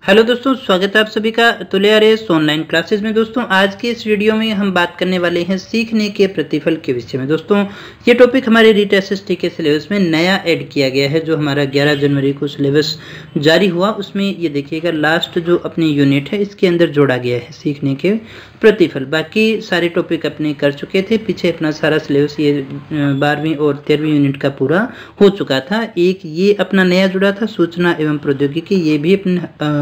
Hello दोस्तों, स्वागत है आप सभी का तुल्यारेस ऑनलाइन क्लासेस में। दोस्तों आज के इस वीडियो में हम बात करने वाले हैं सीखने के प्रतिफल के विषय में। दोस्तों ये टॉपिक हमारे रीट एसएसटी के सिलेबस में नया ऐड किया गया है। जो हमारा 11 जनवरी को सिलेबस जारी हुआ उसमें ये देखिएगा लास्ट जो अपनी यूनिट है इसके अंदर जोड़ा गया है सीखने के प्रतिफल। बाकी सारे टॉपिक अपने कर चुके थे, पीछे अपना सारा सिलेबस ये 12वीं और 13वीं यूनिट का पूरा हो चुका था। एक ये अपना नया जुड़ा था सूचना एवं प्रौद्योगिकी, ये भी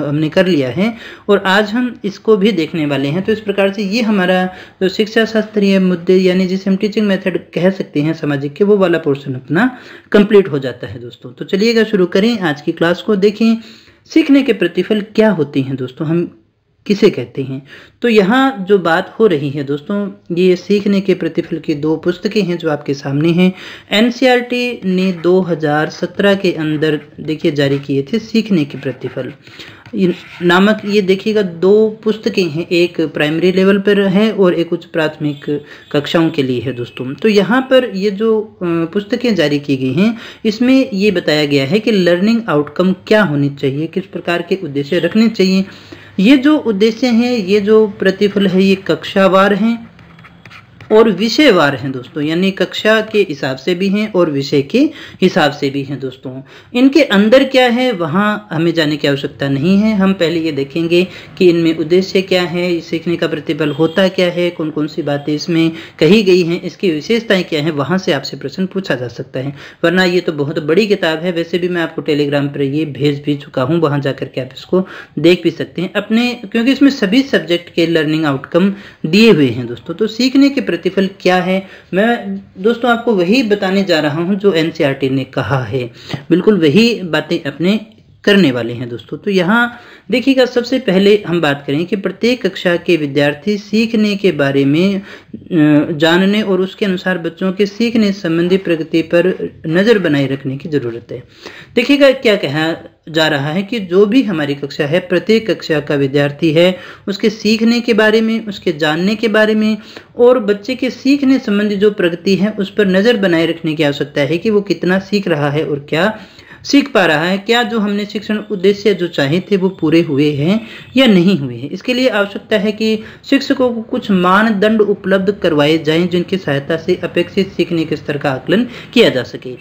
हमने कर लिया है और आज हम इसको भी देखने वाले हैं। तो इस प्रकार से ये हमारा जो शिक्षा शास्त्रीय मुद्दे यानी जिसे हम टीचिंग मेथड कह सकते हैं सामाजिक के, वो वाला पोर्शन अपना कंप्लीट हो जाता है दोस्तों। तो चलिएगा शुरू करें आज की क्लास को। देखें सीखने के प्रतिफल क्या होते हैं दोस्तों, हम किसे कहते हैं। तो यहाँ जो बात हो रही है दोस्तों, ये सीखने के प्रतिफल की दो पुस्तकें हैं जो आपके सामने हैं। एनसीईआरटी ने 2017 के अंदर देखिए जारी किए थे सीखने के प्रतिफल नामक। ये देखिएगा दो पुस्तकें हैं, एक प्राइमरी लेवल पर है और एक उच्च प्राथमिक कक्षाओं के लिए है दोस्तों। तो यहाँ पर ये जो पुस्तकें जारी की गई हैं इसमें ये बताया गया है कि लर्निंग आउटकम क्या होनी चाहिए, किस प्रकार के उद्देश्य रखने चाहिए। ये जो उद्देश्य हैं, ये जो प्रतिफल है, ये कक्षावार हैं और विषयवार हैं दोस्तों, यानी कक्षा के हिसाब से भी हैं और विषय के हिसाब से भी हैं दोस्तों। इनके अंदर क्या है वहाँ हमें जाने की आवश्यकता नहीं है। हम पहले ये देखेंगे कि इनमें उद्देश्य क्या है, सीखने का प्रतिफल होता क्या है, कौन कौन सी बातें इसमें कही गई हैं, इसकी विशेषताएं क्या हैं, वहाँ से आपसे प्रश्न पूछा जा सकता है। वरना ये तो बहुत बड़ी किताब है। वैसे भी मैं आपको टेलीग्राम पर ये भेज भी चुका हूँ, वहाँ जा करके आप इसको देख भी सकते हैं अपने, क्योंकि इसमें सभी सब्जेक्ट के लर्निंग आउटकम दिए हुए हैं दोस्तों। तो सीखने के प्रतिफल क्या है, मैं दोस्तों आपको वही बताने जा रहा हूं जो एनसीईआरटी ने कहा है, बिल्कुल वही बातें अपने करने वाले हैं दोस्तों। तो यहाँ देखिएगा सबसे पहले हम बात करें कि प्रत्येक कक्षा के विद्यार्थी सीखने के बारे में जानने और उसके अनुसार बच्चों के सीखने संबंधी प्रगति पर नज़र बनाए रखने की ज़रूरत है। देखिएगा क्या कहा जा रहा है कि जो भी हमारी कक्षा है, प्रत्येक कक्षा का विद्यार्थी है, उसके सीखने के बारे में, उसके जानने के बारे में और बच्चे के सीखने संबंधी जो प्रगति है उस पर नज़र बनाए रखने की आवश्यकता है कि वो कितना सीख रहा है और क्या सीख पा रहा है, क्या जो हमने शिक्षण उद्देश्य जो चाहे थे वो पूरे हुए हैं या नहीं हुए हैं। इसके लिए आवश्यकता है कि शिक्षकों को कुछ मानदंड उपलब्ध करवाए जाएं जिनकी सहायता से अपेक्षित सीखने के स्तर का आकलन किया जा सके।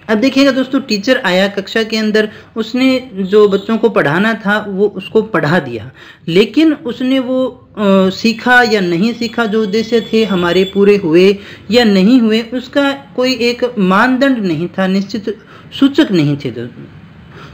अब देखिएगा दोस्तों, टीचर आया कक्षा के अंदर, उसने जो बच्चों को पढ़ाना था वो उसको पढ़ा दिया, लेकिन उसने वो सीखा या नहीं सीखा, जो उद्देश्य थे हमारे पूरे हुए या नहीं हुए, उसका कोई एक मानदंड नहीं था, निश्चित सूचक नहीं थे दोस्तों।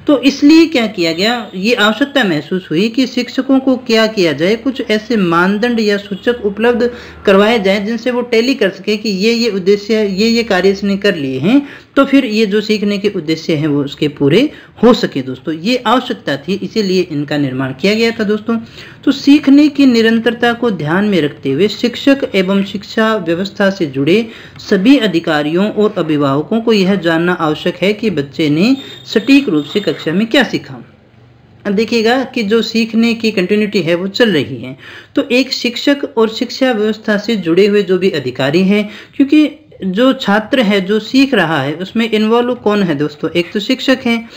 तो इसलिए क्या किया गया, ये आवश्यकता महसूस हुई कि शिक्षकों को क्या किया जाए, कुछ ऐसे मानदंड या सूचक उपलब्ध करवाए जाए जिनसे वो टैली कर सके कि ये उद्देश्य, ये कार्य इसने कर लिए हैं, तो फिर ये जो सीखने के उद्देश्य हैं वो उसके पूरे हो सके दोस्तों। ये आवश्यकता थी, इसीलिए इनका निर्माण किया गया था दोस्तों। तो सीखने की निरंतरता को ध्यान में रखते हुए शिक्षक एवं शिक्षा व्यवस्था से जुड़े सभी अधिकारियों और अभिभावकों को यह जानना आवश्यक है कि बच्चे ने सटीक रूप से कक्षा में क्या सीखा। अब देखिएगा कि जो सीखने की कंटिन्यूटी है वो चल रही है। तो एक शिक्षक और शिक्षा व्यवस्था से जुड़े हुए जो भी अधिकारी हैं, क्योंकि जो छात्र है जो सीख रहा है उसमें इन्वॉल्व कौन है दोस्तों, एक तो शिक्षक हैं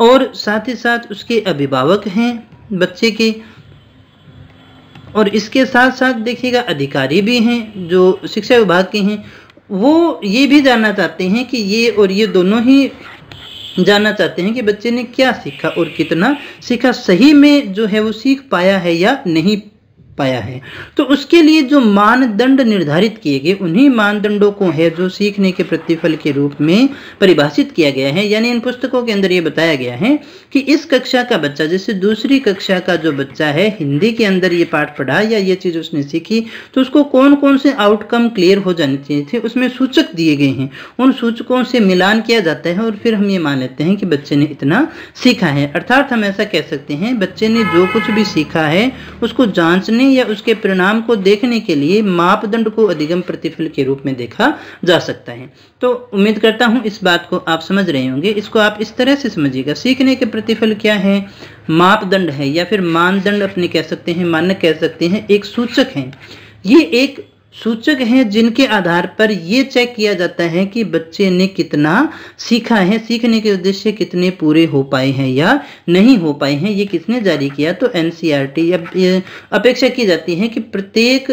और साथ ही साथ उसके अभिभावक हैं बच्चे के, और इसके साथ साथ देखिएगा अधिकारी भी हैं जो शिक्षा विभाग के हैं। वो ये भी जानना चाहते हैं कि ये और ये दोनों ही जानना चाहते हैं कि बच्चे ने क्या सीखा और कितना सीखा, सही में जो है वो सीख पाया है या नहीं पाया है। तो उसके लिए जो मानदंड निर्धारित किए गए, उन्हीं मानदंडों को है जो सीखने के प्रतिफल के रूप में परिभाषित किया गया है। यानी इन पुस्तकों के अंदर ये बताया गया है कि इस कक्षा का बच्चा, जैसे दूसरी कक्षा का जो बच्चा है, हिंदी के अंदर ये पाठ पढ़ा या ये चीज़ उसने सीखी, तो उसको कौन कौन से आउटकम क्लियर हो जाने चाहिए थे, उसमें सूचक दिए गए हैं। उन सूचकों से मिलान किया जाता है और फिर हम ये मान लेते हैं कि बच्चे ने इतना सीखा है। अर्थात हम ऐसा कह सकते हैं बच्चे ने जो कुछ भी सीखा है उसको जांचने या उसके परिणाम को देखने के लिए मापदंड को अधिगम प्रतिफल के रूप में देखा जा सकता है। तो उम्मीद करता हूं इस बात को आप समझ रहे होंगे। इसको आप इस तरह से समझिएगा, सीखने के प्रतिफल क्या है, मापदंड है या फिर मानदंड अपने कह सकते हैं, मानक कह सकते हैं, एक सूचक है। ये एक सूचक हैं जिनके आधार पर ये चेक किया जाता है कि बच्चे ने कितना सीखा है, सीखने के उद्देश्य कितने पूरे हो पाए हैं या नहीं हो पाए हैं। ये किसने जारी किया? तो एनसीईआरटी। अब अपेक्षा की जाती है कि प्रत्येक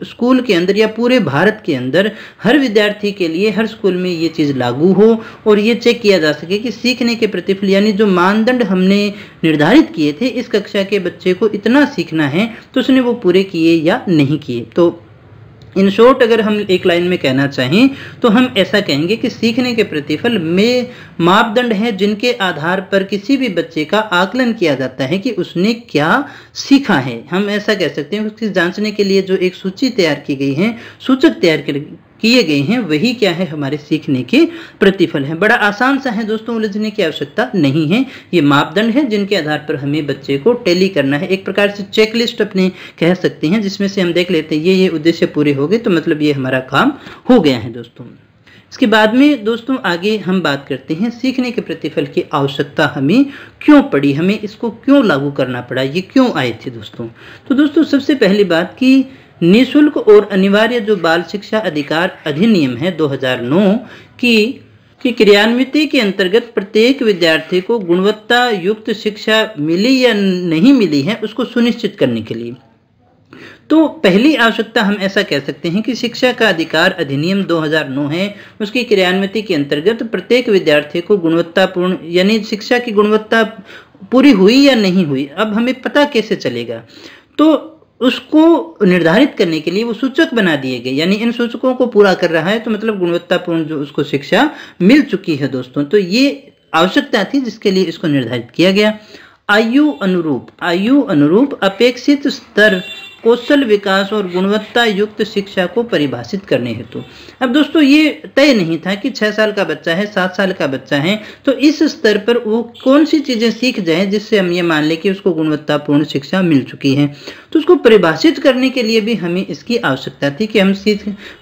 स्कूल के अंदर या पूरे भारत के अंदर हर विद्यार्थी के लिए हर स्कूल में ये चीज़ लागू हो और ये चेक किया जा सके कि सीखने के प्रतिफल यानी जो मानदंड हमने निर्धारित किए थे इस कक्षा के बच्चे को इतना सीखना है तो उसने वो पूरे किए या नहीं किए। तो इन शॉर्ट अगर हम एक लाइन में कहना चाहें तो हम ऐसा कहेंगे कि सीखने के प्रतिफल में मापदंड हैं जिनके आधार पर किसी भी बच्चे का आकलन किया जाता है कि उसने क्या सीखा है। हम ऐसा कह सकते हैं उसकी जांचने के लिए जो एक सूची तैयार की गई है, सूचक तैयार किए गए हैं, वही क्या है? हमारे सीखने के प्रतिफल है। बड़ा आसान सा है दोस्तों, उलझने की आवश्यकता नहीं है। ये मापदंड है जिनके आधार पर हमें बच्चे को टैली करना है। एक प्रकार से चेकलिस्ट अपने कह सकते हैं, जिसमें से हम देख लेते हैं ये उद्देश्य पूरे हो गए तो मतलब ये हमारा काम हो गया है दोस्तों। इसके बाद में दोस्तों आगे हम बात करते हैं सीखने के प्रतिफल की आवश्यकता हमें क्यों पड़ी, हमें इसको क्यों लागू करना पड़ा, ये क्यों आए थे दोस्तों। तो दोस्तों सबसे पहली बात कि निःशुल्क और अनिवार्य जो बाल शिक्षा अधिकार अधिनियम है 2009 की क्रियान्विति के अंतर्गत प्रत्येक विद्यार्थी को गुणवत्ता युक्त शिक्षा मिली या नहीं मिली है उसको सुनिश्चित करने के लिए। तो पहली आवश्यकता हम ऐसा कह सकते हैं कि शिक्षा का अधिकार अधिनियम 2009 है, उसकी क्रियान्विति के अंतर्गत प्रत्येक विद्यार्थी को गुणवत्तापूर्ण यानी शिक्षा की गुणवत्ता पूरी हुई या नहीं हुई, अब हमें पता कैसे चलेगा? तो उसको निर्धारित करने के लिए वो सूचक बना दिए गए, यानी इन सूचकों को पूरा कर रहा है तो मतलब गुणवत्तापूर्ण जो उसको शिक्षा मिल चुकी है दोस्तों। तो ये आवश्यकता थी जिसके लिए इसको निर्धारित किया गया। आयु अनुरूप अपेक्षित स्तर कौशल विकास और गुणवत्ता युक्त शिक्षा को परिभाषित करने हेतु। अब दोस्तों ये तय नहीं था कि 6 साल का बच्चा है, 7 साल का बच्चा है तो इस स्तर पर वो कौन सी चीजें सीख जाए जिससे हम ये मान लें कि उसको गुणवत्तापूर्ण शिक्षा मिल चुकी है। तो उसको परिभाषित करने के लिए भी हमें इसकी आवश्यकता थी कि हम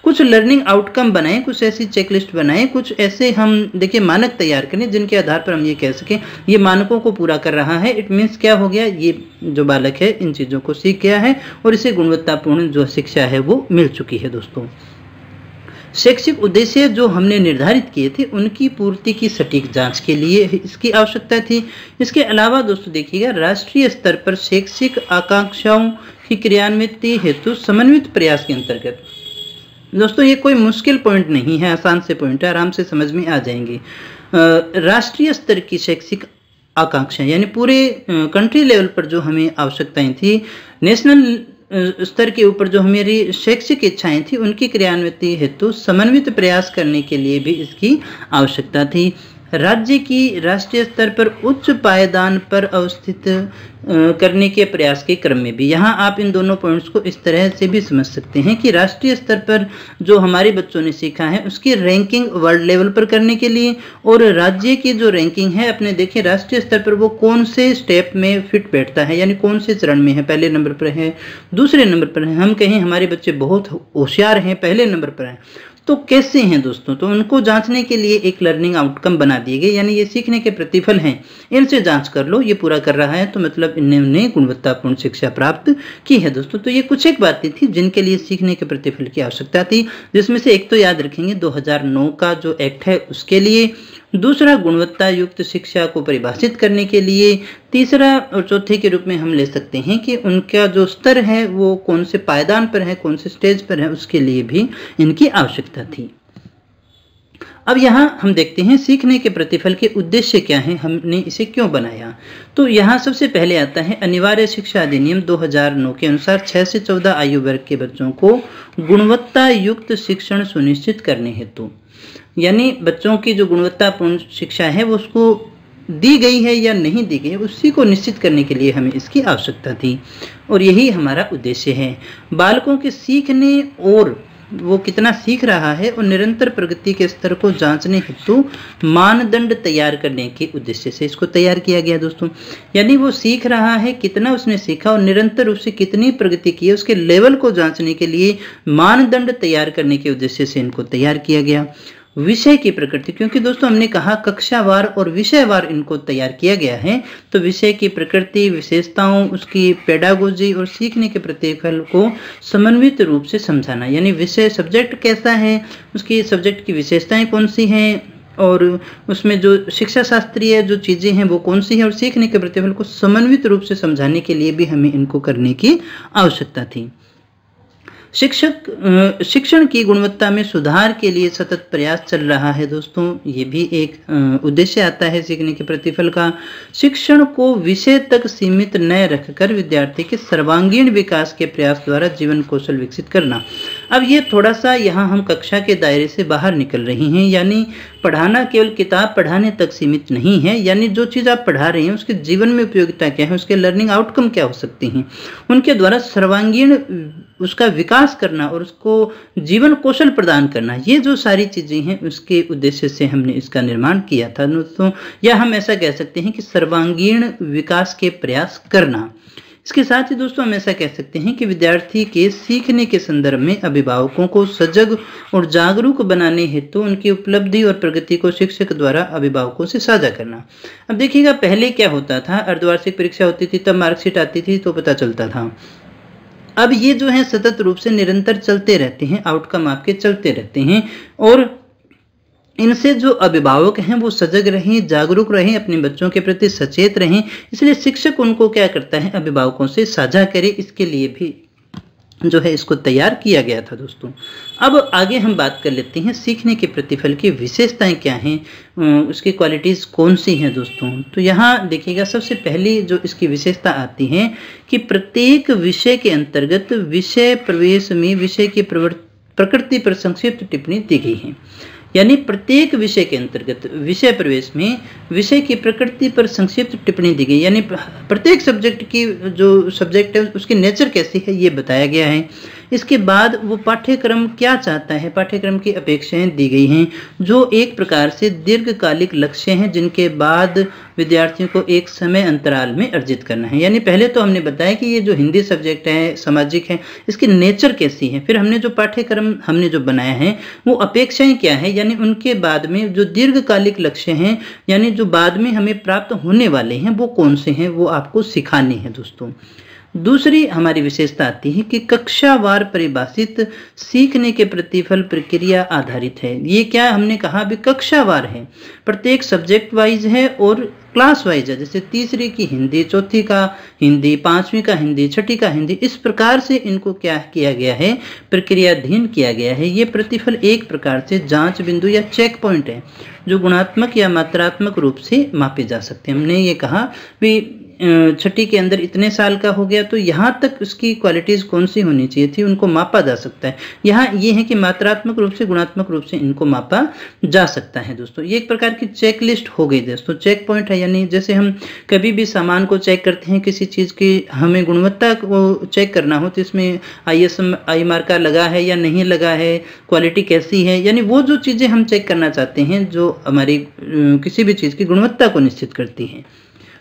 कुछ लर्निंग आउटकम बनाएं, कुछ ऐसी चेकलिस्ट बनाएं, कुछ ऐसे हम देखिए मानक तैयार करें जिनके आधार पर हम ये कह सकें ये मानकों को पूरा कर रहा है। इट मीन्स क्या हो गया, ये जो बालक है इन चीजों को सीख गया है और इसे गुणवत्तापूर्ण जो शिक्षा है वो मिल चुकी है दोस्तों। शैक्षिक उद्देश्य जो हमने निर्धारित किए थे उनकी पूर्ति की सटीक जांच के लिए इसकी आवश्यकता थी। इसके अलावा दोस्तों देखिएगा राष्ट्रीय स्तर पर शैक्षिक आकांक्षाओं की क्रियान्विति हेतु समन्वित प्रयास के अंतर्गत। दोस्तों ये कोई मुश्किल पॉइंट नहीं है, आसान से पॉइंट है, आराम से समझ में आ जाएंगे। राष्ट्रीय स्तर की शैक्षिक आकांक्षाएं यानी पूरे कंट्री लेवल पर जो हमें आवश्यकताएं थी, नेशनल स्तर के ऊपर जो हमारी शैक्षिक इच्छाएं थी उनकी क्रियान्विति हेतु समन्वित प्रयास करने के लिए भी इसकी आवश्यकता थी। राज्य की राष्ट्रीय स्तर पर उच्च पायदान पर अवस्थित करने के प्रयास के क्रम में भी, यहाँ आप इन दोनों पॉइंट्स को इस तरह से भी समझ सकते हैं कि राष्ट्रीय स्तर पर जो हमारे बच्चों ने सीखा है उसकी रैंकिंग वर्ल्ड लेवल पर करने के लिए, और राज्य की जो रैंकिंग है अपने देखिए राष्ट्रीय स्तर पर वो कौन से स्टेप में फिट बैठता है यानी कौन से चरण में है, पहले नंबर पर है, दूसरे नंबर पर है, हम कहें हमारे बच्चे बहुत होशियार हैं पहले नंबर पर हैं तो कैसे हैं दोस्तों, तो उनको जांचने के लिए एक लर्निंग आउटकम बना दिए गए, यानी ये सीखने के प्रतिफल हैं, इनसे जांच कर लो, ये पूरा कर रहा है तो मतलब इन्होंने गुणवत्तापूर्ण शिक्षा प्राप्त की है दोस्तों। तो ये कुछ एक बातें थी जिनके लिए सीखने के प्रतिफल की आवश्यकता थी, जिसमें से एक तो याद रखेंगे 2009 का जो एक्ट है उसके लिए, दूसरा गुणवत्ता युक्त शिक्षा को परिभाषित करने के लिए, तीसरा और चौथे के रूप में हम ले सकते हैं कि उनका जो स्तर है वो कौन से पायदान पर है, कौन से स्टेज पर है, उसके लिए भी इनकी आवश्यकता थी। अब यहाँ हम देखते हैं सीखने के प्रतिफल के उद्देश्य क्या हैं, हमने इसे क्यों बनाया। तो यहाँ सबसे पहले आता है अनिवार्य शिक्षा अधिनियम 2009 के अनुसार 6 से 14 आयु वर्ग के बच्चों को गुणवत्ता युक्त शिक्षण सुनिश्चित करने हेतु, यानी बच्चों की जो गुणवत्तापूर्ण शिक्षा है वो उसको दी गई है या नहीं दी गई उसी को निश्चित करने के लिए हमें इसकी आवश्यकता थी, और यही हमारा उद्देश्य है। बालकों के सीखने और वो कितना सीख रहा है और निरंतर प्रगति के स्तर को जांचने हेतु मानदंड तैयार करने के उद्देश्य से इसको तैयार किया गया दोस्तों। यानी वो सीख रहा है, कितना उसने सीखा और निरंतर उससे कितनी प्रगति की है, उसके लेवल को जांचने के लिए मानदंड तैयार करने के उद्देश्य से इनको तैयार किया गया। विषय की प्रकृति, क्योंकि दोस्तों हमने कहा कक्षावार और विषयवार इनको तैयार किया गया है, तो विषय की प्रकृति, विशेषताओं, उसकी पेडागोजी और सीखने के प्रतिफल को समन्वित रूप से समझाना, यानी विषय सब्जेक्ट कैसा है, उसकी सब्जेक्ट की विशेषताएं कौन सी हैं और उसमें जो शिक्षा शास्त्रीय जो चीज़ें हैं वो कौन सी है, और सीखने के प्रतिफल को समन्वित रूप से समझाने के लिए भी हमें इनको करने की आवश्यकता थी। शिक्षण की गुणवत्ता में सुधार के लिए सतत प्रयास चल रहा है दोस्तों, ये भी एक उद्देश्य आता है सीखने के प्रतिफल का। शिक्षण को विषय तक सीमित न रखकर विद्यार्थी के सर्वांगीण विकास के प्रयास द्वारा जीवन कौशल विकसित करना। अब ये थोड़ा सा यहाँ हम कक्षा के दायरे से बाहर निकल रही हैं, यानी पढ़ाना केवल किताब पढ़ाने तक सीमित नहीं है, यानी जो चीज़ आप पढ़ा रहे हैं उसके जीवन में उपयोगिता क्या है, उसके लर्निंग आउटकम क्या हो सकती हैं, उनके द्वारा सर्वांगीण उसका विकास करना और उसको जीवन कौशल प्रदान करना, ये जो सारी चीज़ें हैं उसके उद्देश्य से हमने इसका निर्माण किया था दोस्तों, या हम ऐसा कह सकते हैं कि सर्वांगीण विकास के प्रयास करना। इसके साथ ही दोस्तों हम ऐसा कह सकते हैं कि विद्यार्थी के सीखने के संदर्भ में अभिभावकों को सजग और जागरूक बनाने हेतु उनकी उपलब्धि और प्रगति को शिक्षक द्वारा अभिभावकों से साझा करना। अब देखिएगा पहले क्या होता था, अर्धवार्षिक परीक्षा होती थी तब मार्कशीट आती थी तो पता चलता था। अब ये जो है सतत रूप से निरंतर चलते रहते हैं, आउटकम आपके चलते रहते हैं, और इनसे जो अभिभावक हैं वो सजग रहें, जागरूक रहें, अपने बच्चों के प्रति सचेत रहें, इसलिए शिक्षक उनको क्या करता है, अभिभावकों से साझा करे, इसके लिए भी जो है इसको तैयार किया गया था दोस्तों। अब आगे हम बात कर लेते हैं सीखने के प्रतिफल की विशेषताएं क्या हैं, उसकी क्वालिटीज़ कौन सी हैं दोस्तों। तो यहाँ देखिएगा सबसे पहली जो इसकी विशेषता आती है कि प्रत्येक विषय के अंतर्गत विषय प्रवेश में विषय की प्रकृति पर संक्षिप्त टिप्पणी दी गई है, यानी प्रत्येक विषय के अंतर्गत विषय प्रवेश में विषय की प्रकृति पर संक्षिप्त टिप्पणी दी गई, यानी प्रत्येक सब्जेक्ट की जो सब्जेक्ट है उसकी नेचर कैसी है ये बताया गया है। इसके बाद वो पाठ्यक्रम क्या चाहता है, पाठ्यक्रम की अपेक्षाएं दी गई हैं, जो एक प्रकार से दीर्घकालिक लक्ष्य हैं जिनके बाद विद्यार्थियों को एक समय अंतराल में अर्जित करना है। यानी पहले तो हमने बताया कि ये जो हिंदी सब्जेक्ट है, सामाजिक है, इसकी नेचर कैसी है, फिर हमने जो पाठ्यक्रम हमने जो बनाया है वो अपेक्षाएं क्या है, यानी उनके बाद में जो दीर्घकालिक लक्ष्य हैं, यानी जो बाद में हमें प्राप्त होने वाले हैं वो कौन से हैं, वो आपको सिखाने हैं दोस्तों। दूसरी हमारी विशेषता आती है कि कक्षावार परिभाषित सीखने के प्रतिफल प्रक्रिया आधारित है। ये क्या हमने कहा भी कक्षावार है, प्रत्येक सब्जेक्ट वाइज है और क्लास वाइज है, जैसे तीसरी की हिंदी, चौथी का हिंदी, पांचवी का हिंदी, छठी का हिंदी, इस प्रकार से इनको क्या किया गया है, प्रक्रियाधीन किया गया है। ये प्रतिफल एक प्रकार से जांच बिंदु या चेक पॉइंट है जो गुणात्मक या मात्रात्मक रूप से मापे जा सकते हैं। हमने ये कहा भी छठी के अंदर इतने साल का हो गया तो यहाँ तक उसकी क्वालिटीज़ कौन सी होनी चाहिए थी उनको मापा जा सकता है। यहाँ ये है कि मात्रात्मक रूप से गुणात्मक रूप से इनको मापा जा सकता है दोस्तों। ये एक प्रकार की चेक लिस्ट हो गई दोस्तों, चेक पॉइंट है, यानी जैसे हम कभी भी सामान को चेक करते हैं, किसी चीज़ की हमें गुणवत्ता को चेक करना हो तो इसमें आई मार्का लगा है या नहीं लगा है, क्वालिटी कैसी है, यानी वो जो चीज़ें हम चेक करना चाहते हैं जो हमारी किसी भी चीज़ की गुणवत्ता को निश्चित करती है,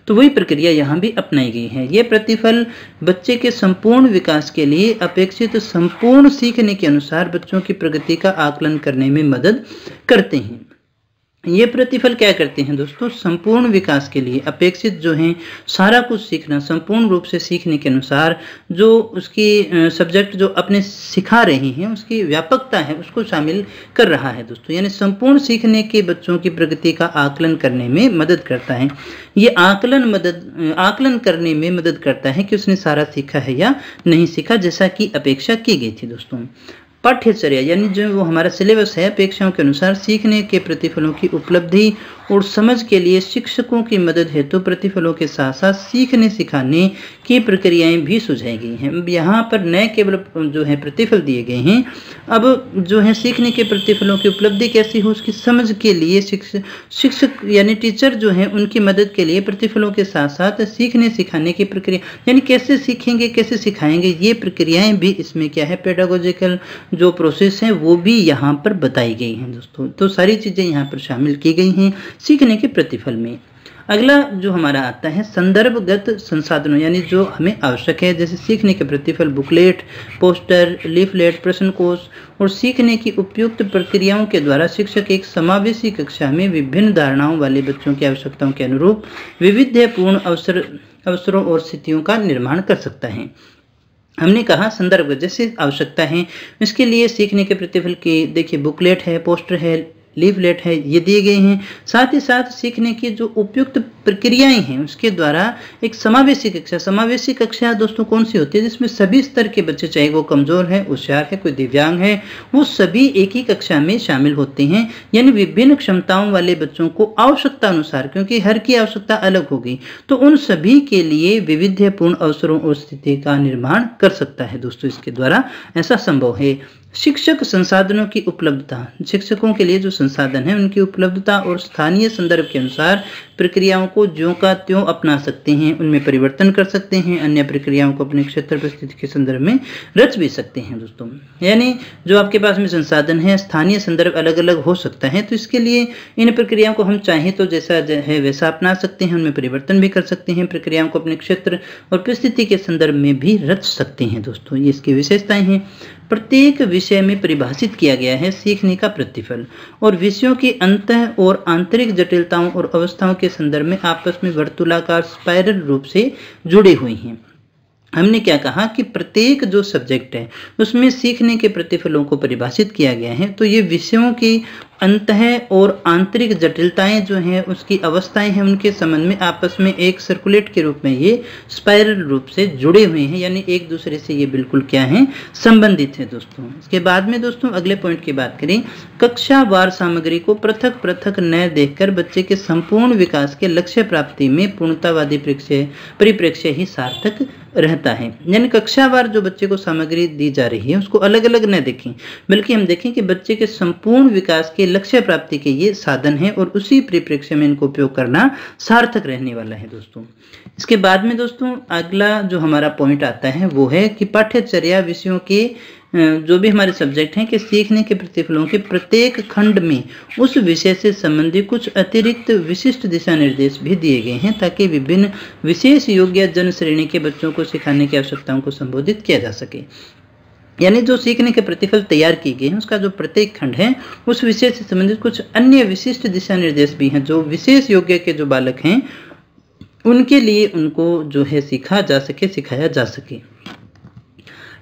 तो वही प्रक्रिया यहाँ भी अपनाई गई है। ये प्रतिफल बच्चे के संपूर्ण विकास के लिए अपेक्षित संपूर्ण सीखने के अनुसार बच्चों की प्रगति का आकलन करने में मदद करते हैं। ये प्रतिफल क्या करते हैं दोस्तों, संपूर्ण विकास के लिए अपेक्षित जो है सारा कुछ सीखना, संपूर्ण रूप से सीखने के अनुसार जो उसकी सब्जेक्ट जो अपने सिखा रहे हैं उसकी व्यापकता है उसको शामिल कर रहा है दोस्तों, यानी संपूर्ण सीखने के बच्चों की प्रगति का आकलन करने में मदद करता है। ये आकलन करने में मदद करता है कि उसने सारा सीखा है या नहीं सीखा, जैसा कि अपेक्षा की गई थी दोस्तों। पाठ्यचर्या यानी जो वो हमारा सिलेबस है अपेक्षाओं के अनुसार सीखने के प्रतिफलों की उपलब्धि और समझ के लिए शिक्षकों की मदद हेतु प्रतिफलों के साथ साथ सीखने सिखाने की प्रक्रियाएं भी सुझाई गई हैं। अब यहाँ पर न केवल जो है प्रतिफल दिए गए हैं, अब जो है सीखने के प्रतिफलों की उपलब्धि कैसी हो उसकी समझ के लिए शिक्षक यानी टीचर जो है उनकी मदद के लिए प्रतिफलों के साथ साथ सीखने सिखाने की प्रक्रिया यानी कैसे सीखेंगे कैसे सिखाएंगे, ये प्रक्रियाएं भी इसमें क्या है पेडागोजिकल जो प्रोसेस है वो भी यहाँ पर बताई गई हैं दोस्तों। तो सारी चीज़ें यहाँ पर शामिल की गई हैं सीखने के प्रतिफल में। अगला जो हमारा आता है संदर्भगत संसाधनों, यानी जो हमें आवश्यक है, जैसे सीखने के प्रतिफल, बुकलेट, पोस्टर, लीफलेट, प्रश्नकोश और सीखने की उपयुक्त प्रक्रियाओं के द्वारा शिक्षक एक समावेशी कक्षा में विभिन्न धारणाओं वाले बच्चों की आवश्यकताओं के अनुरूप विविधतापूर्ण अवसरों और स्थितियों का निर्माण कर सकता है। हमने कहा संदर्भ जैसे आवश्यकता है, इसके लिए सीखने के प्रतिफल की देखिए बुकलेट है, पोस्टर है, लीफलेट है, ये दिए गए हैं। साथ ही साथ सीखने की जो उपयुक्त प्रक्रियाएं हैं उसके द्वारा एक समावेशी कक्षा दोस्तों कौन सी होती है, जिसमें सभी स्तर के बच्चे, चाहे वो कमजोर है, होशियार है, कोई दिव्यांग है, वो सभी एक ही कक्षा में शामिल होते हैं। यानी विभिन्न क्षमताओं वाले बच्चों को आवश्यकता अनुसार, क्योंकि हर की आवश्यकता अलग होगी, तो उन सभी के लिए विविधतापूर्ण अवसरों और स्थिति का निर्माण कर सकता है। दोस्तों इसके द्वारा ऐसा संभव है। शिक्षक संसाधनों की उपलब्धता, शिक्षकों के लिए जो संसाधन है उनकी उपलब्धता और स्थानीय संदर्भ के अनुसार प्रक्रियाओं को ज्यों का त्यों अपना सकते हैं, उनमें परिवर्तन कर सकते हैं, अन्य प्रक्रियाओं को अपने क्षेत्र परिस्थिति के संदर्भ में रच भी सकते हैं। दोस्तों यानी जो आपके पास में संसाधन है, स्थानीय संदर्भ अलग अलग हो सकता है, तो इसके लिए इन प्रक्रियाओं को हम चाहें तो जैसा है वैसा अपना सकते हैं, उनमें परिवर्तन भी कर सकते हैं, प्रक्रियाओं को अपने क्षेत्र और परिस्थिति के संदर्भ में भी रच सकते हैं। दोस्तों ये इसकी विशेषताएं हैं। प्रत्येक विषय में परिभाषित किया गया है सीखने का प्रतिफल और विषयों की अंतः और आंतरिक जटिलताओं और अवस्थाओं के संदर्भ में आपस में वर्तुलाकार स्पाइरल रूप से जुड़े हुए हैं। हमने क्या कहा कि प्रत्येक जो सब्जेक्ट है उसमें सीखने के प्रतिफलों को परिभाषित किया गया है, तो ये विषयों की अंतः और आंतरिक जटिलताएं जो हैं, उसकी अवस्थाएं हैं, उनके संबंध में आपस में एक सर्कुलेट के रूप में ये स्पाइरल रूप से जुड़े हुए हैं, यानी एक दूसरे से ये बिल्कुल क्या है, संबंधित है। दोस्तों इसके बाद में दोस्तों अगले पॉइंट की बात करें, कक्षावार सामग्री को पृथक पृथक न देखकर बच्चे के संपूर्ण विकास के लक्ष्य प्राप्ति में पूर्णतावादी परिप्रेक्ष्य ही सार्थक रहता है। यानी कक्षावार जो बच्चे को सामग्री दी जा रही है उसको अलग अलग न देखें, बल्कि हम देखें कि बच्चे के संपूर्ण विकास के लक्ष्य प्राप्ति के ये साधन है और उसी परिप्रेक्ष्य में इनको उपयोग करना सार्थक रहने वाला है। दोस्तों इसके बाद में दोस्तों अगला जो हमारा पॉइंट आता है वो है कि पाठ्यचर्या विषयों के जो भी हमारे सब्जेक्ट हैं कि सीखने के प्रतिफलों के प्रत्येक खंड में उस विषय से संबंधित कुछ अतिरिक्त विशिष्ट दिशा निर्देश भी दिए गए हैं, ताकि विभिन्न विशेष योग्य जन श्रेणी के बच्चों को सिखाने की आवश्यकताओं को संबोधित किया जा सके। यानी जो सीखने के प्रतिफल तैयार किए गए हैं उसका जो प्रत्येक खंड है उस विषय से संबंधित कुछ अन्य विशिष्ट दिशा निर्देश भी हैं, जो विशेष योग्य के जो बालक हैं उनके लिए उनको जो है सीखा जा सके, सिखाया जा सके।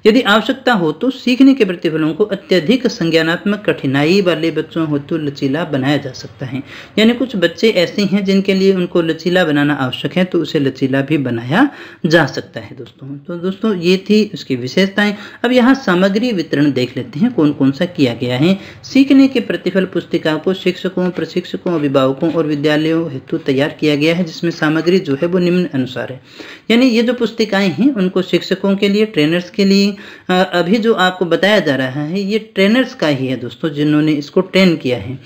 यदि आवश्यकता हो तो सीखने के प्रतिफलों को अत्यधिक संज्ञानात्मक कठिनाई वाले बच्चों हेतु लचीला बनाया जा सकता है। यानी कुछ बच्चे ऐसे हैं जिनके लिए उनको लचीला बनाना आवश्यक है, तो उसे लचीला भी बनाया जा सकता है। दोस्तों ये थी उसकी विशेषताएं। अब यहाँ सामग्री वितरण देख लेते हैं कौन कौन सा किया गया है। सीखने के प्रतिफल पुस्तिका को शिक्षकों, प्रशिक्षकों, अभिभावकों और विद्यालयों हेतु तैयार किया गया है, जिसमें सामग्री जो है वो निम्न अनुसार है। यानी ये जो पुस्तिकाएं हैं उनको शिक्षकों के लिए, ट्रेनर्स के लिए, अभी जो आपको बताया जा रहा है ये ट्रेनर्स का ही है दोस्तों, जिन्होंने इसको ट्रेन किया है।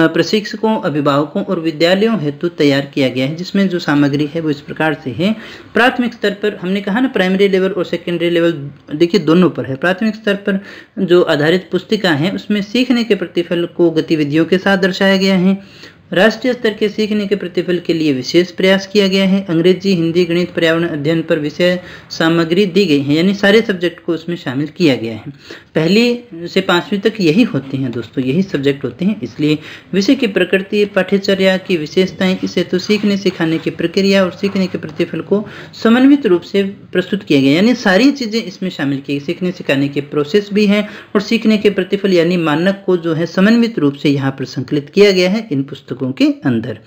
प्रशिक्षकों, अभिभावकों और विद्यालयों हेतु तैयार किया गया है, जिसमें जो सामग्री है वो इस प्रकार से है। प्राथमिक स्तर पर हमने कहा ना, प्राइमरी लेवल और सेकेंडरी लेवल देखिए दोनों पर है। प्राथमिक स्तर पर जो आधारित पुस्तिका है उसमें सीखने के प्रतिफल को गतिविधियों के साथ दर्शाया गया है। राष्ट्रीय स्तर के सीखने के प्रतिफल के लिए विशेष प्रयास किया गया है। अंग्रेजी, हिंदी, गणित, पर्यावरण अध्ययन पर विषय सामग्री दी गई है, यानी सारे सब्जेक्ट को उसमें शामिल किया गया है। पहली से 5वीं तक यही होते हैं दोस्तों, यही सब्जेक्ट होते हैं। इसलिए विषय की प्रकृति, पाठ्यचर्या की विशेषताएं, इसे तो सीखने सिखाने की प्रक्रिया और सीखने के प्रतिफल को समन्वित रूप से प्रस्तुत किया गया, यानी सारी चीजें इसमें शामिल की। सीखने सिखाने के प्रोसेस भी है और सीखने के प्रतिफल यानी मानक को जो है समन्वित रूप से यहाँ पर संकलित किया गया है इन पुस्तकों के अंदर।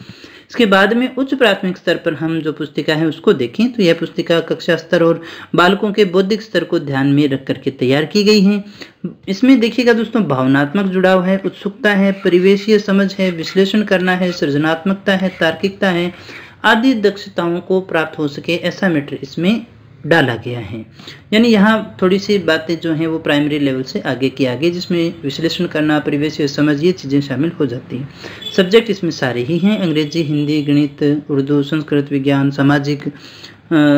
इसके बाद में उच्च प्राथमिक स्तर पर हम जो पुस्तिका है उसको देखें तो यह पुस्तिका कक्षा स्तर और बालकों के बौद्धिक स्तर को ध्यान में रख करके तैयार की गई है। इसमें देखिएगा दोस्तों भावनात्मक जुड़ाव है, उत्सुकता है, परिवेशीय समझ है, विश्लेषण करना है, सृजनात्मकता है, तार्किकता है आदि दक्षताओं को प्राप्त हो सके, ऐसा मैटर इसमें डाला गया है। यानी यहाँ थोड़ी सी बातें जो हैं वो प्राइमरी लेवल से आगे की आगे, जिसमें विश्लेषण करना, परिवेशीय समझ, ये चीज़ें शामिल हो जाती हैं। सब्जेक्ट इसमें सारे ही हैं, अंग्रेजी, हिंदी, गणित, उर्दू, संस्कृत, विज्ञान, सामाजिक।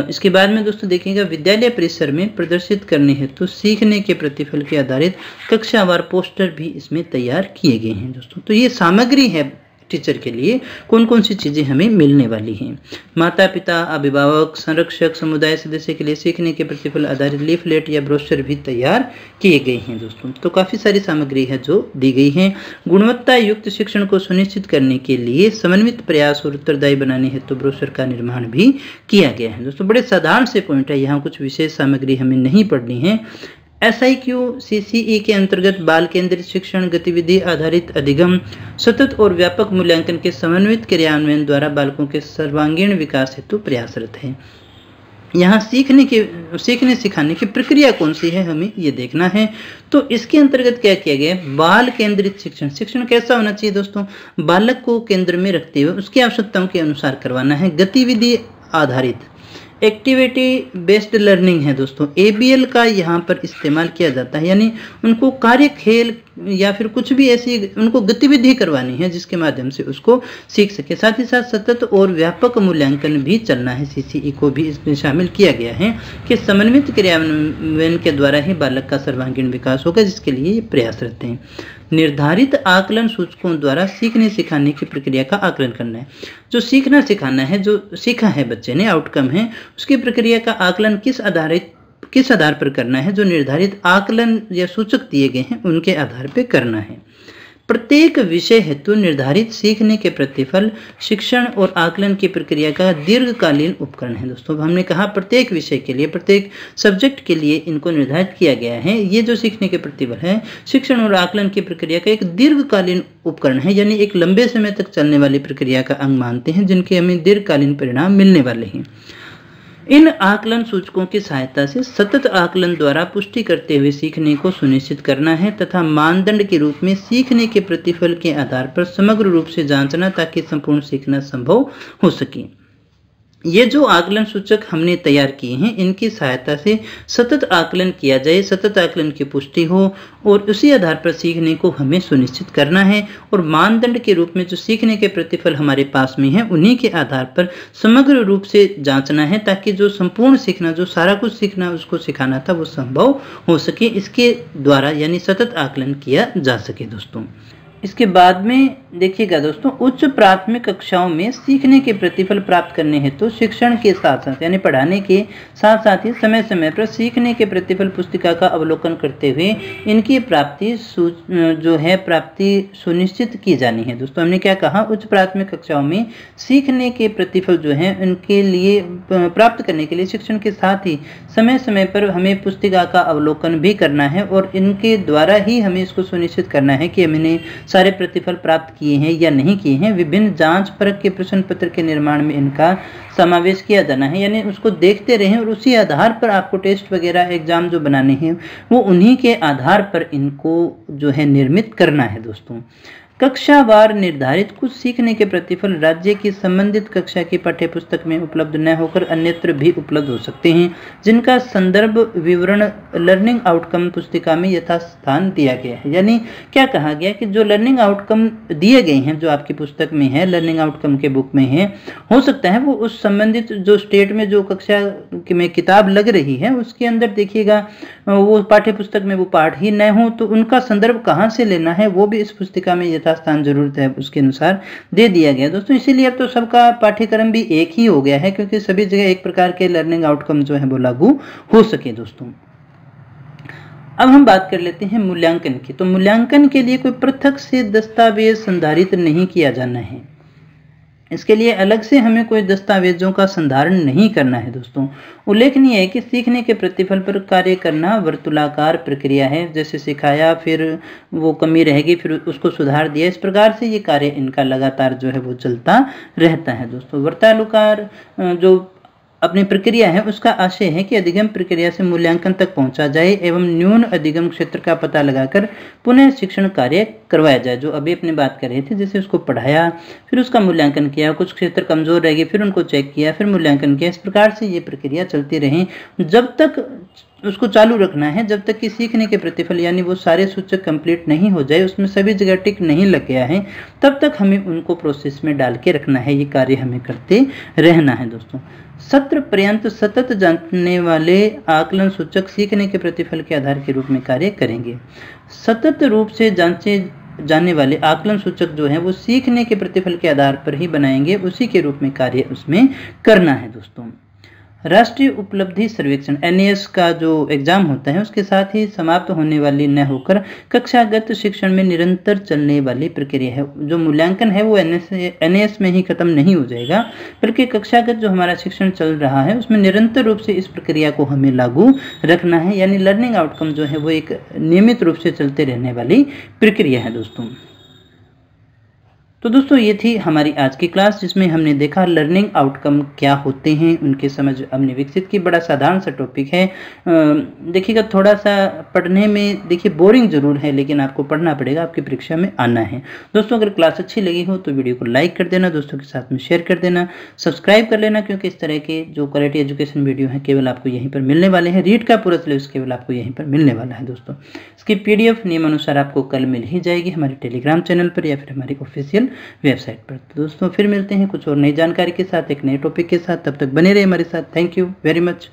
इसके बाद में दोस्तों देखिएगा विद्यालय परिसर में प्रदर्शित करने हेतु तो सीखने के प्रतिफल के आधारित कक्षावार पोस्टर भी इसमें तैयार किए गए हैं दोस्तों। तो ये सामग्री है, टीचर के लिए कौन कौन सी चीज़ें हमें मिलने वाली हैं। माता पिता, अभिभावक, संरक्षक, समुदाय सदस्य के लिए सीखने के प्रतिफल आधारित लीफलेट या ब्रोशर भी तैयार किए गए हैं दोस्तों। तो काफ़ी सारी सामग्री है जो दी गई है। गुणवत्ता युक्त शिक्षण को सुनिश्चित करने के लिए समन्वित प्रयास और उत्तरदायी बनाने हेतु ब्रोशर का निर्माण भी किया गया है दोस्तों। बड़े साधारण से पॉइंट है, यहाँ कुछ विशेष सामग्री हमें नहीं पढ़नी है। SIQ CCE के अंतर्गत बाल केंद्रित शिक्षण, गतिविधि आधारित अधिगम, सतत और व्यापक मूल्यांकन के समन्वित क्रियान्वयन द्वारा बालकों के सर्वांगीण विकास हेतु प्रयासरत है। यहाँ सीखने सिखाने की प्रक्रिया कौन सी है हमें ये देखना है। तो इसके अंतर्गत क्या किया गया है, बाल केंद्रित शिक्षण कैसा होना चाहिए दोस्तों, बालक को केंद्र में रखते हुए उसकी आवश्यकताओं के अनुसार करवाना है। गतिविधि आधारित एक्टिविटी बेस्ड लर्निंग है दोस्तों, ABL का यहाँ पर इस्तेमाल किया जाता है, यानी उनको कार्य, खेल या फिर कुछ भी ऐसी उनको गतिविधि करवानी है जिसके माध्यम से उसको सीख सके। साथ ही साथ सतत और व्यापक मूल्यांकन भी चलना है। CCE को भी इसमें शामिल किया गया है कि समन्वित क्रियान्वयन के द्वारा ही बालक का सर्वांगीण विकास होगा, जिसके लिए ये प्रयासरत हैं। निर्धारित आकलन सूचकों द्वारा सीखने सिखाने की प्रक्रिया का आकलन करना है। जो सीखना सिखाना है, जो सीखा है बच्चे ने, आउटकम है, उसकी प्रक्रिया का आकलन किस आधार पर करना है, जो निर्धारित आकलन या सूचक दिए गए हैं उनके आधार पर करना है। प्रत्येक विषय हेतु निर्धारित सीखने के प्रतिफल शिक्षण और आकलन की प्रक्रिया का दीर्घकालीन उपकरण है दोस्तों। हमने कहा प्रत्येक विषय के लिए, प्रत्येक सब्जेक्ट के लिए इनको निर्धारित किया गया है। ये जो सीखने के प्रतिफल है शिक्षण और आकलन की प्रक्रिया का एक दीर्घकालीन उपकरण है, यानी एक लंबे समय तक चलने वाली प्रक्रिया का अंग मानते हैं, जिनके हमें दीर्घकालीन परिणाम मिलने वाले हैं। इन आकलन सूचकों की सहायता से सतत आकलन द्वारा पुष्टि करते हुए सीखने को सुनिश्चित करना है तथा मानदंड के रूप में सीखने के प्रतिफल के आधार पर समग्र रूप से जांचना, ताकि संपूर्ण सीखना संभव हो सके। ये जो आकलन सूचक हमने तैयार किए हैं, इनकी सहायता से सतत आकलन किया जाए, सतत आकलन की पुष्टि हो और उसी आधार पर सीखने को हमें सुनिश्चित करना है। और मानदंड के रूप में जो सीखने के प्रतिफल हमारे पास में है, उन्हीं के आधार पर समग्र रूप से जांचना है, ताकि जो संपूर्ण सीखना, जो सारा कुछ सीखना उसको सिखाना था, वो संभव हो सके। इसके द्वारा यानी सतत आकलन किया जा सके दोस्तों। इसके बाद में देखिएगा दोस्तों, उच्च प्राथमिक कक्षाओं में सीखने के प्रतिफल प्राप्त करने हेतु शिक्षण के साथ साथ यानी पढ़ाने के साथ साथ ही समय समय पर सीखने के प्रतिफल पुस्तिका का अवलोकन करते हुए इनकी प्राप्ति सुनिश्चित की जानी है दोस्तों। हमने क्या कहा, उच्च प्राथमिक कक्षाओं में सीखने के प्रतिफल जो है उनके लिए प्राप्त करने के लिए शिक्षण के साथ ही समय समय पर हमें पुस्तिका का अवलोकन भी करना है और इनके द्वारा ही हमें इसको सुनिश्चित करना है कि हमने सारे प्रतिफल प्राप्त किए हैं या नहीं किए हैं। विभिन्न जांच परख के प्रश्न पत्र के निर्माण में इनका समावेश किया जाना है, यानी उसको देखते रहें और उसी आधार पर आपको टेस्ट वगैरह एग्जाम जो बनाने हैं वो उन्हीं के आधार पर इनको जो है निर्मित करना है दोस्तों। कक्षावार निर्धारित कुछ सीखने के प्रतिफल राज्य की संबंधित कक्षा की पाठ्यपुस्तक में उपलब्ध न होकर अन्यत्र भी उपलब्ध हो सकते हैं, जिनका संदर्भ विवरण लर्निंग आउटकम पुस्तिका में यथास्थान दिया गया है। यानी क्या कहा गया कि जो लर्निंग आउटकम दिए गए हैं, जो आपकी पुस्तक में है, लर्निंग आउटकम के बुक में है, हो सकता है वो उस संबंधित जो स्टेट में जो कक्षा में किताब लग रही है उसके अंदर देखिएगा वो पाठ्यपुस्तक में वो पाठ ही न हो, तो उनका संदर्भ कहाँ से लेना है वो भी इस पुस्तिका में यथास्थान जरूरत है उसके अनुसार दे दिया गया दोस्तों। इसीलिए अब तो सबका पाठ्यक्रम भी एक ही हो गया है, क्योंकि सभी जगह एक प्रकार के लर्निंग आउटकम जो है वो लागू हो सके दोस्तों। अब हम बात कर लेते हैं मूल्यांकन की। तो मूल्यांकन के लिए कोई पृथक से दस्तावेज संधारित नहीं किया जाना है, इसके लिए अलग से हमें कोई दस्तावेजों का संधारण नहीं करना है दोस्तों। उल्लेखनीय है कि सीखने के प्रतिफल पर कार्य करना वर्तुलाकार प्रक्रिया है, जैसे सिखाया फिर वो कमी रहेगी फिर उसको सुधार दिया, इस प्रकार से ये कार्य इनका लगातार जो है वो चलता रहता है दोस्तों। वर्तुलाकार जो अपनी प्रक्रिया है उसका आशय है कि अधिगम प्रक्रिया से मूल्यांकन तक पहुंचा जाए एवं न्यून अधिगम क्षेत्र का पता लगाकर पुनः शिक्षण कार्य करवाया जाए। जो अभी अपनी बात कर रहे थे, जैसे उसको पढ़ाया फिर उसका मूल्यांकन किया, कुछ क्षेत्र कमजोर रह गए फिर उनको चेक किया फिर मूल्यांकन किया, इस प्रकार से ये प्रक्रिया चलती रहे। जब तक उसको चालू रखना है, जब तक कि सीखने के प्रतिफल यानी वो सारे सूचक कंप्लीट नहीं हो जाए, उसमें सभी जगह टिक नहीं लग गया है, तब तक हमें उनको प्रोसेस में डाल के रखना है। ये कार्य हमें करते रहना है दोस्तों। सत्र पर्यंत सतत जांचने वाले आकलन सूचक सीखने के प्रतिफल के आधार के रूप में कार्य करेंगे। सतत रूप से जांचे जाने वाले आकलन सूचक जो है वो सीखने के प्रतिफल के आधार पर ही बनाएंगे, उसी के रूप में कार्य उसमें करना है दोस्तों। राष्ट्रीय उपलब्धि सर्वेक्षण NAS का जो एग्जाम होता है उसके साथ ही समाप्त होने वाली न होकर कक्षागत शिक्षण में निरंतर चलने वाली प्रक्रिया है। जो मूल्यांकन है वो NAS में ही खत्म नहीं हो जाएगा, बल्कि कक्षागत जो हमारा शिक्षण चल रहा है उसमें निरंतर रूप से इस प्रक्रिया को हमें लागू रखना है, यानी लर्निंग आउटकम जो है वो एक नियमित रूप से चलते रहने वाली प्रक्रिया है दोस्तों। तो दोस्तों ये थी हमारी आज की क्लास, जिसमें हमने देखा लर्निंग आउटकम क्या होते हैं, उनकी समझ हमने विकसित की। बड़ा साधारण सा टॉपिक है, देखिएगा थोड़ा सा पढ़ने में देखिए बोरिंग जरूर है, लेकिन आपको पढ़ना पड़ेगा, आपकी परीक्षा में आना है दोस्तों। अगर क्लास अच्छी लगी हो तो वीडियो को लाइक कर देना, दोस्तों के साथ में शेयर कर देना, सब्सक्राइब कर लेना, क्योंकि इस तरह के जो क्वालिटी एजुकेशन वीडियो है केवल आपको यहीं पर मिलने वाले हैं। रीड का पूरा सिलेबस केवल आपको यहीं पर मिलने वाला है दोस्तों। इसकी PDF नियमानुसार आपको कल मिल ही जाएगी हमारे टेलीग्राम चैनल पर या फिर हमारी ऑफिशियल वेबसाइट पर। तो दोस्तों फिर मिलते हैं कुछ और नई जानकारी के साथ, एक नए टॉपिक के साथ। तब तक बने रहिए हमारे साथ। Thank you very much.